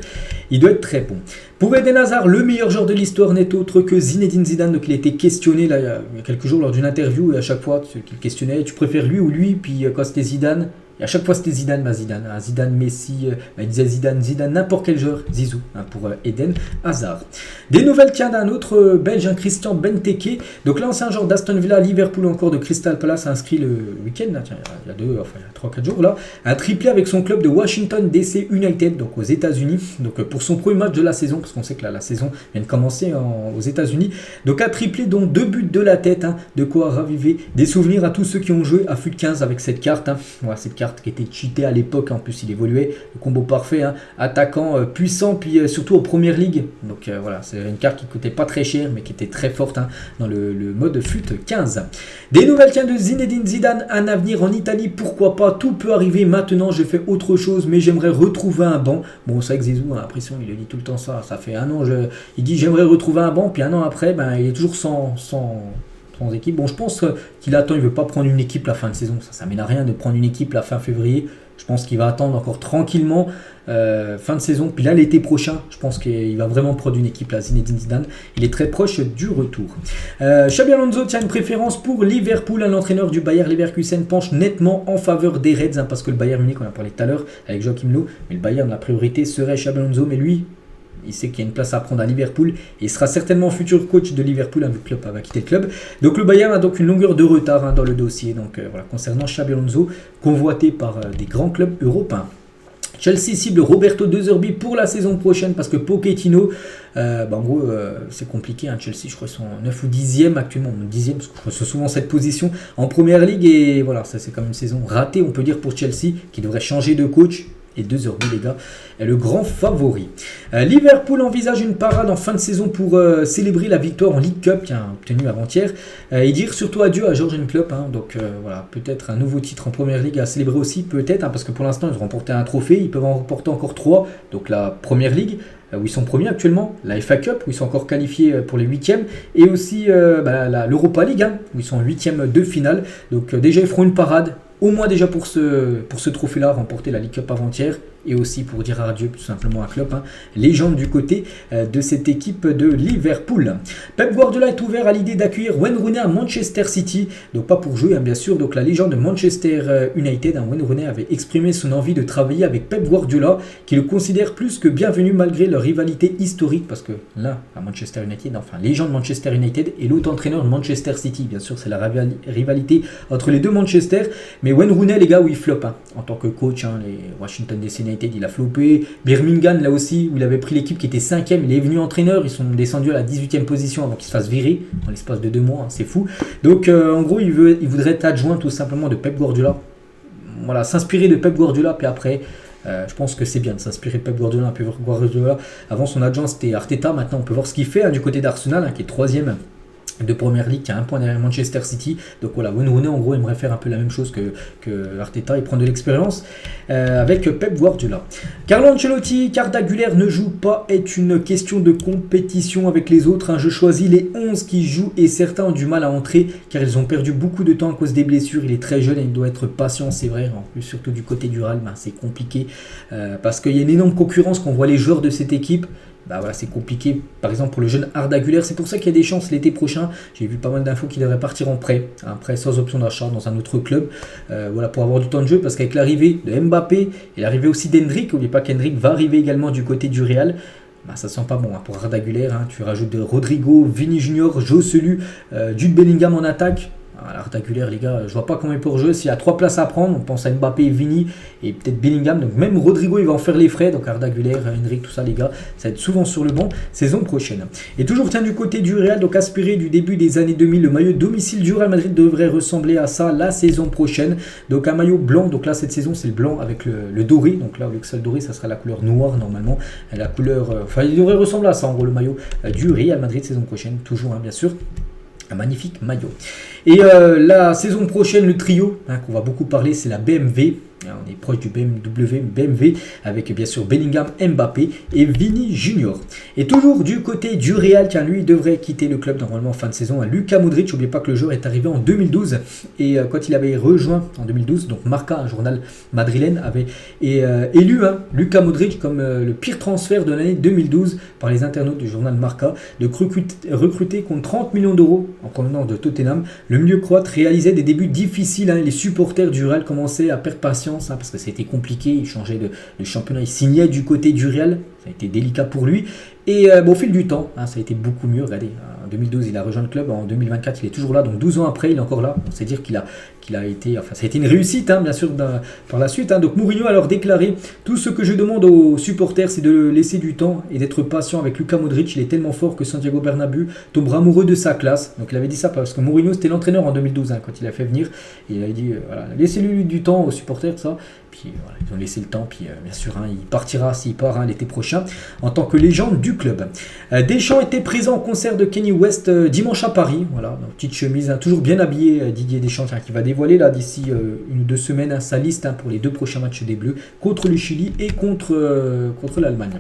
il doit être très bon. Pour Eden Hazard, le meilleur joueur de l'histoire n'est autre que Zinedine Zidane. Donc il a été questionné là, il y a quelques jours lors d'une interview, et à chaque fois qu'il questionnait, tu préfères lui ou lui? Puis quand c'était Zidane, et à chaque fois c'était Zidane, Zidane, Messi, il disait Zidane, n'importe quel joueur, Zizou, pour Eden Hazard. Des nouvelles d'un autre Belge, Christian Benteke. Donc l'ancien joueur d'Aston Villa, Liverpool, encore de Crystal Palace, a inscrit le week-end, il y a 3-4 jours là, un triplé avec son club de Washington DC United, donc aux États-Unis. Donc pour son premier match de la saison, parce qu'on sait que la saison vient de commencer aux États-Unis. Donc un triplé dont 2 buts de la tête, de quoi raviver des souvenirs à tous ceux qui ont joué à FUT 15 avec cette carte. Voilà, cette carte qui était cheatée à l'époque, en plus il évoluait, le combo parfait, attaquant puissant, puis surtout en première ligue. Donc voilà, c'est une carte qui coûtait pas très cher, mais qui était très forte dans le mode FUT 15. Des nouvelles de Zinedine Zidane, un avenir en Italie, pourquoi pas, tout peut arriver. Maintenant je fais autre chose, mais j'aimerais retrouver un banc. Bon, c'est vrai que Zizou a l'impression, il dit tout le temps ça fait un an, il dit j'aimerais retrouver un banc, puis un an après, il est toujours sans équipe. Bon, je pense qu'il attend, il ne veut pas prendre une équipe la fin de saison. Ça mène à rien de prendre une équipe la fin février. Je pense qu'il va attendre encore tranquillement fin de saison. Puis là, l'été prochain, je pense qu'il va vraiment prendre une équipe là, Zinedine Zidane. Il est très proche du retour. Xabi Alonso tient une préférence pour Liverpool. L'entraîneur du Bayer Leverkusen penche nettement en faveur des Reds, parce que le Bayern Munich, on a parlé tout à l'heure avec Joachim Löw, mais le Bayern, la priorité serait Xabi Alonso, mais lui, il sait qu'il y a une place à prendre à Liverpool et il sera certainement futur coach de Liverpool, vu que le club va quitter le club. Donc le Bayern a donc une longueur de retard dans le dossier. Donc voilà, concernant Xabi Alonso, convoité par des grands clubs européens. Chelsea cible Roberto De Zerbi pour la saison prochaine parce que Pochettino, en gros, c'est compliqué. Chelsea, je crois, ils sont 9 ou 10e actuellement. 10e, parce que je crois que c'est souvent cette position en première ligue. Et voilà, ça c'est comme une saison ratée, on peut dire, pour Chelsea, qui devrait changer de coach. Et 2 heures, les gars, est le grand favori. Liverpool envisage une parade en fin de saison pour célébrer la victoire en League Cup qui a obtenu avant-hier et dire surtout adieu à Jürgen Klopp. Donc voilà, peut-être un nouveau titre en Première Ligue à célébrer aussi, peut-être, parce que pour l'instant ils ont remporté un trophée, ils peuvent en remporter encore 3. Donc la Première Ligue, où ils sont premiers actuellement, la FA Cup, où ils sont encore qualifiés pour les 8e, et aussi l'Europa League, où ils sont en 8e de finale. Donc déjà ils feront une parade, au moins déjà pour ce trophée-là, remporter la League Cup avant-hier, et aussi pour dire adieu tout simplement à Klopp, légende du côté de cette équipe de Liverpool. Pep Guardiola est ouvert à l'idée d'accueillir Wayne Rooney à Manchester City, donc pas pour jouer bien sûr. Donc la légende de Manchester United, Wayne Rooney avait exprimé son envie de travailler avec Pep Guardiola, qui le considère plus que bienvenu malgré leur rivalité historique, parce que là à Manchester United, légende Manchester United et l'autre entraîneur de Manchester City, bien sûr c'est la rivalité entre les deux Manchester, mais Wayne Rooney, les gars, où il floppe en tant que coach, les Washington DC United, il a floppé. Birmingham, là aussi, où il avait pris l'équipe qui était 5e, il est venu entraîneur, ils sont descendus à la 18e position avant qu'il se fasse virer dans l'espace de 2 mois, c'est fou. Donc en gros, il voudrait être adjoint tout simplement de Pep Guardiola. Voilà, s'inspirer de Pep Guardiola, puis après, je pense que c'est bien de s'inspirer de Pep Guardiola. Avant son adjoint c'était Arteta, maintenant on peut voir ce qu'il fait du côté d'Arsenal, qui est 3e de Première Ligue qui a un point derrière Manchester City. Donc voilà, Wayne Rooney en gros aimerait faire un peu la même chose que Arteta et prendre de l'expérience avec Pep Guardiola. Carlo Ancelotti, Arda Güler ne joue pas est une question de compétition avec les autres. Je choisis les 11 qui jouent et certains ont du mal à entrer car ils ont perdu beaucoup de temps à cause des blessures. Il est très jeune et il doit être patient, c'est vrai. En plus, surtout du côté du Real, c'est compliqué parce qu'il y a une énorme concurrence qu'on voit les joueurs de cette équipe. Voilà, c'est compliqué, par exemple pour le jeune Arda Güler, c'est pour ça qu'il y a des chances l'été prochain. J'ai vu pas mal d'infos qu'il devrait partir en prêt, un prêt sans option d'achat dans un autre club, voilà, pour avoir du temps de jeu, parce qu'avec l'arrivée de Mbappé et l'arrivée aussi d'Hendrick, n'oubliez pas qu'Hendrick va arriver également du côté du Real. Ça sent pas bon pour Arda Güler, tu rajoutes de Rodrigo, Vini Junior, Joselu, Jude Bellingham en attaque. Arda Güler, les gars, je vois pas comment il peut rejouer. S'il y a 3 places à prendre, on pense à Mbappé, Vini et peut-être Bellingham. Donc même Rodrigo, il va en faire les frais. Donc Arda Güler, Henrik, tout ça, les gars, ça va être souvent sur le banc saison prochaine. Et toujours du côté du Real, donc aspiré du début des années 2000, le maillot domicile du Real Madrid devrait ressembler à ça la saison prochaine. Donc un maillot blanc. Donc là, cette saison, c'est le blanc avec le doré. Donc là, au lieu que ça le doré, ça sera la couleur noire normalement. La couleur, il devrait ressembler à ça en gros le maillot du Real Madrid saison prochaine. Toujours, bien sûr. Un magnifique maillot. Et la saison prochaine, le trio qu'on va beaucoup parler, c'est la BMW. On est proche du BMW avec bien sûr Bellingham, Mbappé et Vini Junior. Et toujours du côté du Real, car lui devrait quitter le club normalement en fin de saison. Luka Modric, n'oubliez pas que le joueur est arrivé en 2012 et quand il avait rejoint en 2012, donc Marca, un journal madrilène, avait élu Luka Modric comme le pire transfert de l'année 2012 par les internautes du journal Marca, de recruter contre 30 millions d'euros en provenance de Tottenham. Le milieu croate réalisait des débuts difficiles, et les supporters du Real commençaient à perdre patience parce que c'était compliqué, il changeait de championnat, il signait du côté du Real, ça a été délicat pour lui. Et au fil du temps, ça a été beaucoup mieux. Regardez, en 2012, il a rejoint le club, en 2024, il est toujours là, donc 12 ans après, il est encore là. C'est dire qu'il a été, ça a été une réussite, bien sûr, par la suite. Donc Mourinho a alors déclaré: tout ce que je demande aux supporters, c'est de laisser du temps et d'être patient avec Luka Modric. Il est tellement fort que Santiago Bernabéu tombera amoureux de sa classe. Donc il avait dit ça parce que Mourinho, c'était l'entraîneur en 2012, quand il a fait venir. Et il avait dit, voilà, laissez-lui du temps aux supporters, ça. Puis voilà, ils ont laissé le temps, puis bien sûr, il partira s'il part l'été prochain en tant que légende du club. Deschamps était présent au concert de Kanye West dimanche à Paris. Voilà, une petite chemise, toujours bien habillé, Didier Deschamps, qui va dévoiler là d'ici 1 ou 2 semaines sa liste pour les 2 prochains matchs des Bleus contre le Chili et contre l'Allemagne.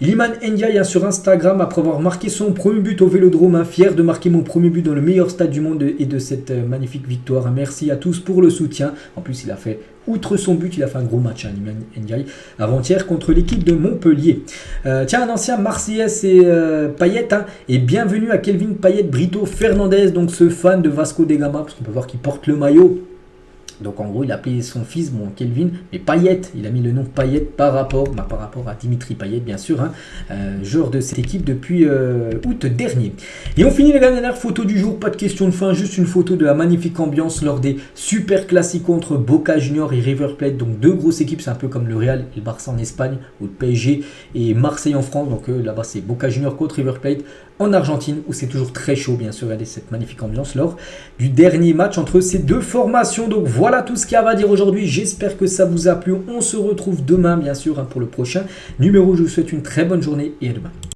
Iliman Ndiaye sur Instagram, après avoir marqué son premier but au Vélodrome, fier de marquer mon premier but dans le meilleur stade du monde et de cette magnifique victoire. Merci à tous pour le soutien. En plus, il a fait, outre son but, il a fait un gros match, Iliman Ndiaye, avant-hier contre l'équipe de Montpellier. Un ancien Marseillais, c'est Payet, et bienvenue à Kelvin Payet Brito Fernandez, donc ce fan de Vasco da Gama, parce qu'on peut voir qu'il porte le maillot. Donc en gros, il a appelé son fils, Kelvin, mais Payet, il a mis le nom Payet par rapport à Dimitri Payet, bien sûr, joueur de cette équipe depuis août dernier. Et on finit la dernière photo du jour, pas de question de fin, juste une photo de la magnifique ambiance lors des Super Clasico entre Boca Juniors et River Plate, donc 2 grosses équipes, c'est un peu comme le Real et le Barça en Espagne, ou le PSG et Marseille en France, donc là-bas c'est Boca Juniors contre River Plate en Argentine, où c'est toujours très chaud, bien sûr. Regardez cette magnifique ambiance lors du dernier match entre ces 2 formations. Donc voilà tout ce qu'il y a à dire aujourd'hui. J'espère que ça vous a plu. On se retrouve demain, bien sûr, pour le prochain numéro. Je vous souhaite une très bonne journée et à demain.